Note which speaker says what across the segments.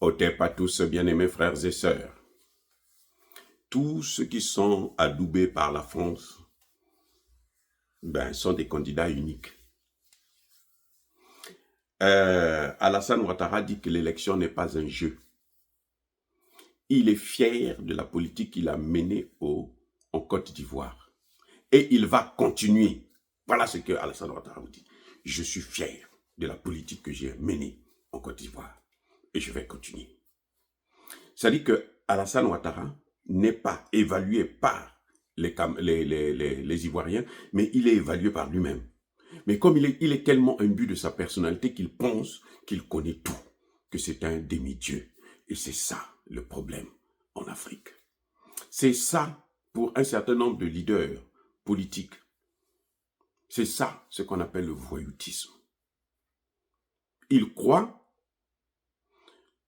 Speaker 1: Otep à tous, bien-aimés frères et sœurs. Tous ceux qui sont adoubés par la France sont des candidats uniques. Alassane Ouattara dit que l'élection n'est pas un jeu. Il est fier de la politique qu'il a menée en Côte d'Ivoire. Et il va continuer. Voilà ce que Alassane Ouattara vous dit. Je suis fier de la politique que j'ai menée en Côte d'Ivoire. Et je vais continuer. Ça dit que Alassane Ouattara n'est pas évalué par les Ivoiriens, mais il est évalué par lui-même. Mais comme il est tellement imbu de sa personnalité qu'il pense qu'il connaît tout, que c'est un demi-dieu. Et c'est ça le problème en Afrique. C'est ça pour un certain nombre de leaders politiques. C'est ça ce qu'on appelle le voyoutisme. Ils croient,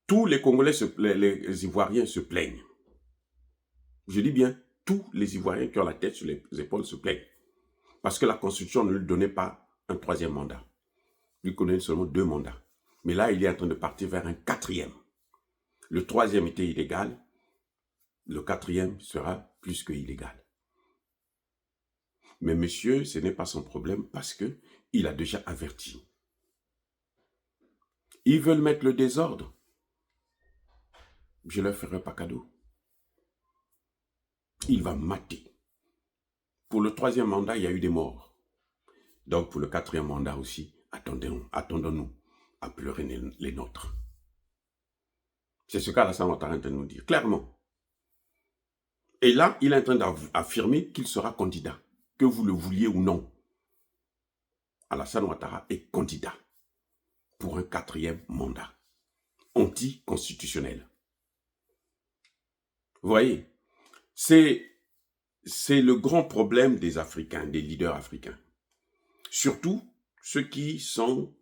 Speaker 1: tous les Congolais, les Ivoiriens se plaignent. Je dis bien, tous les Ivoiriens qui ont la tête sur les épaules se plaignent. Parce que la Constitution ne lui donnait pas un troisième mandat. Il lui connaît seulement 2 mandats. Mais là, il est en train de partir vers un 4e. Le 3e était illégal. Le 4e sera plus que illégal. Mais monsieur, ce n'est pas son problème parce qu'il a déjà averti. Ils veulent mettre le désordre. Je ne leur ferai pas cadeau. Il va mater. Pour le 3e mandat, il y a eu des morts. Donc pour le 4e mandat aussi, attendons-nous à pleurer les nôtres. C'est ce qu'Alassane Ouattara est en train de nous dire, clairement. Et là, il est en train d'affirmer qu'il sera candidat, que vous le vouliez ou non. Alassane Ouattara est candidat pour un 4e mandat, anticonstitutionnel. Vous voyez, c'est le grand problème des Africains, des leaders africains. Surtout ceux qui sont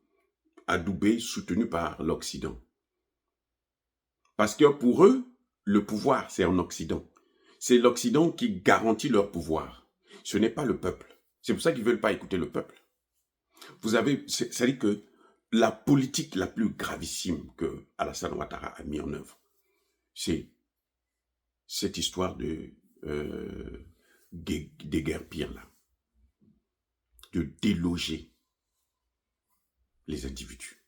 Speaker 1: adoubés, soutenus par l'Occident. Parce que pour eux, le pouvoir, c'est en Occident. C'est l'Occident qui garantit leur pouvoir. Ce n'est pas le peuple. C'est pour ça qu'ils ne veulent pas écouter le peuple. Vous avez, c'est-à-dire que la politique la plus gravissime que Alassane Ouattara a mis en œuvre, c'est cette histoire des guerres pires là, de déloger les individus.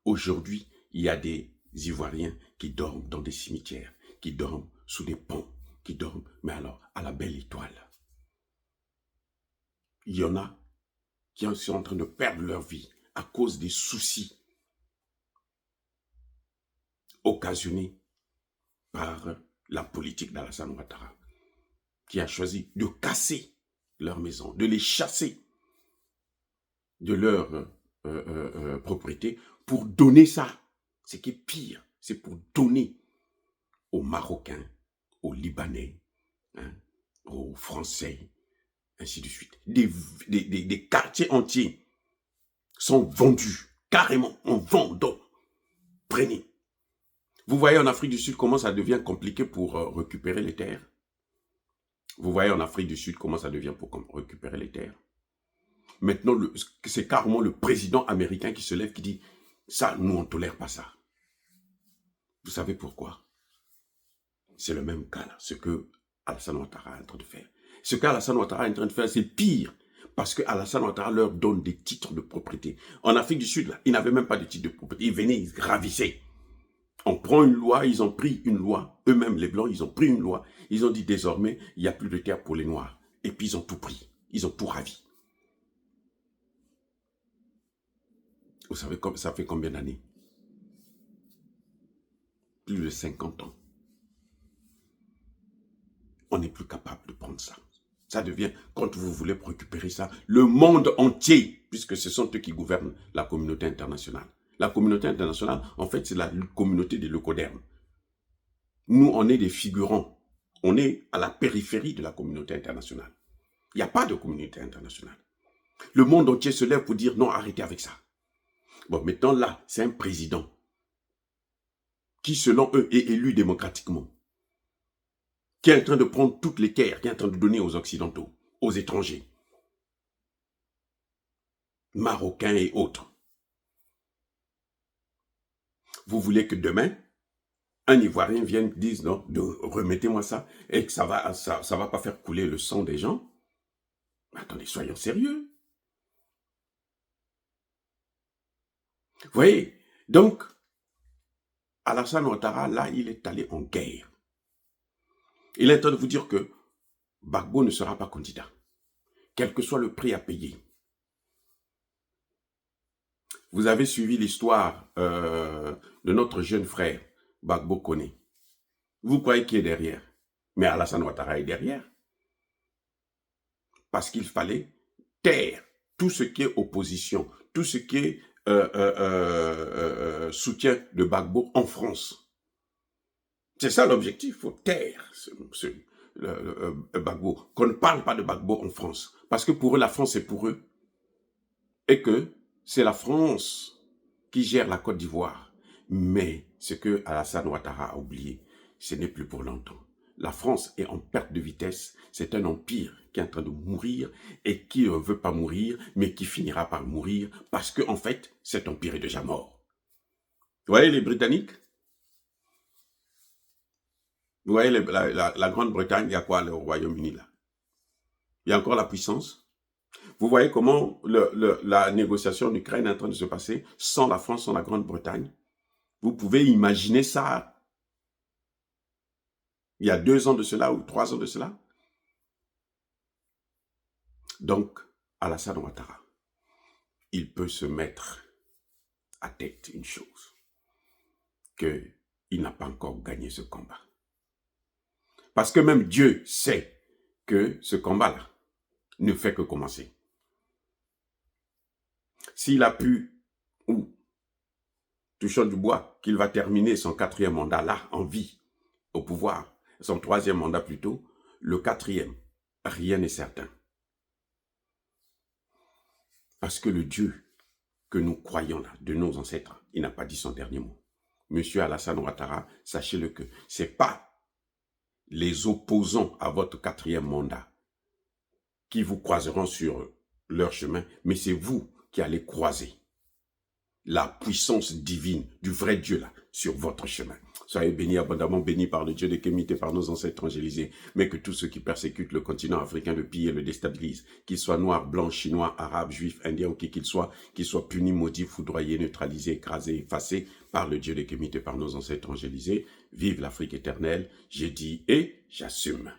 Speaker 1: Aujourd'hui, il y a des Ivoiriens qui dorment dans des cimetières, qui dorment sous des ponts, qui dorment, mais alors, à la belle étoile. Il y en a qui sont en train de perdre leur vie à cause des soucis occasionnés par la politique d'Alassane Ouattara, qui a choisi de casser leur maison, de les chasser de leur propriété pour donner ça. Ce qui est pire, c'est pour donner aux Marocains, aux Libanais, aux Français, ainsi de suite. Des quartiers entiers sont vendus, carrément, on vend, donc, prenez. Vous voyez en Afrique du Sud comment ça devient compliqué pour récupérer les terres. Vous voyez en Afrique du Sud comment ça devient pour récupérer les terres. Maintenant, c'est carrément le président américain qui se lève, qui dit, ça, nous, on ne tolère pas ça. Vous savez pourquoi? C'est le même cas là, ce que Alassane Ouattara est en train de faire. Ce qu'Alassane Ouattara est en train de faire, c'est pire. Parce que Alassane Ouattara leur donne des titres de propriété. En Afrique du Sud, là, ils n'avaient même pas de titres de propriété. Ils venaient, ils ravissaient. On prend une loi, ils ont pris une loi. Eux-mêmes, les Blancs, ils ont pris une loi. Ils ont dit désormais, il n'y a plus de terre pour les Noirs. Et puis, ils ont tout pris. Ils ont tout ravi. Vous savez, ça fait combien d'années? Plus de 50 ans. On n'est plus capable de prendre ça. Ça devient, quand vous voulez récupérer ça, le monde entier, puisque ce sont eux qui gouvernent la communauté internationale. La communauté internationale, en fait, c'est la communauté des leucodermes. Nous, on est des figurants. On est à la périphérie de la communauté internationale. Il n'y a pas de communauté internationale. Le monde entier se lève pour dire non, arrêtez avec ça. Bon, maintenant là, c'est un président qui, selon eux, est élu démocratiquement, qui est en train de prendre toutes les terres, qui est en train de donner aux Occidentaux, aux étrangers, Marocains et autres. Vous voulez que demain, un Ivoirien vient dire non, remettez-moi ça, et que ça va pas faire couler le sang des gens. Attendez, soyons sérieux. Vous voyez? Donc, Alassane Ouattara, là, il est allé en guerre. Il est en train de vous dire que Gbagbo ne sera pas candidat, quel que soit le prix à payer. Vous avez suivi l'histoire de notre jeune frère, Gbagbo Koné. Vous croyez qui est derrière? Mais Alassane Ouattara est derrière. Parce qu'il fallait taire tout ce qui est opposition, tout ce qui est soutien de Gbagbo en France. C'est ça l'objectif, il faut taire Gbagbo, qu'on ne parle pas de Gbagbo en France. Parce que pour eux, la France est pour eux. Et que c'est la France qui gère la Côte d'Ivoire. Mais ce que Alassane Ouattara a oublié, ce n'est plus pour longtemps. La France est en perte de vitesse. C'est un empire qui est en train de mourir et qui ne veut pas mourir, mais qui finira par mourir parce que, en fait, cet empire est déjà mort. Vous voyez les Britanniques? Vous voyez la Grande-Bretagne, il y a quoi le Royaume-Uni là? Il y a encore la puissance. Vous voyez comment la négociation en Ukraine est en train de se passer sans la France, sans la Grande-Bretagne. Vous pouvez imaginer ça il y a 2 ans de cela ou 3 ans de cela. Donc, Alassane Ouattara, il peut se mettre à tête une chose, qu'il n'a pas encore gagné ce combat. Parce que même Dieu sait que ce combat-là ne fait que commencer. S'il a pu, ou touchant du bois, qu'il va terminer son 4e mandat là, en vie, au pouvoir, son 3e mandat plutôt, le 4e, rien n'est certain. Parce que le Dieu que nous croyons là, de nos ancêtres, il n'a pas dit son dernier mot. Monsieur Alassane Ouattara, sachez-le que ce n'est pas les opposants à votre 4e mandat qui vous croiseront sur leur chemin, mais c'est vous qui allez croiser la puissance divine du vrai Dieu là sur votre chemin. Soyez bénis, abondamment bénis par le Dieu de Kémité, par nos ancêtres angélisés, mais que tous ceux qui persécutent le continent africain le pillent et le déstabilisent, qu'ils soient noirs, blancs, chinois, arabes, juifs, indiens ou qui qu'ils soient punis, maudits, foudroyés, neutralisés, écrasés, effacés par le Dieu de Kémité, par nos ancêtres angélisés. Vive l'Afrique éternelle, j'ai dit et j'assume.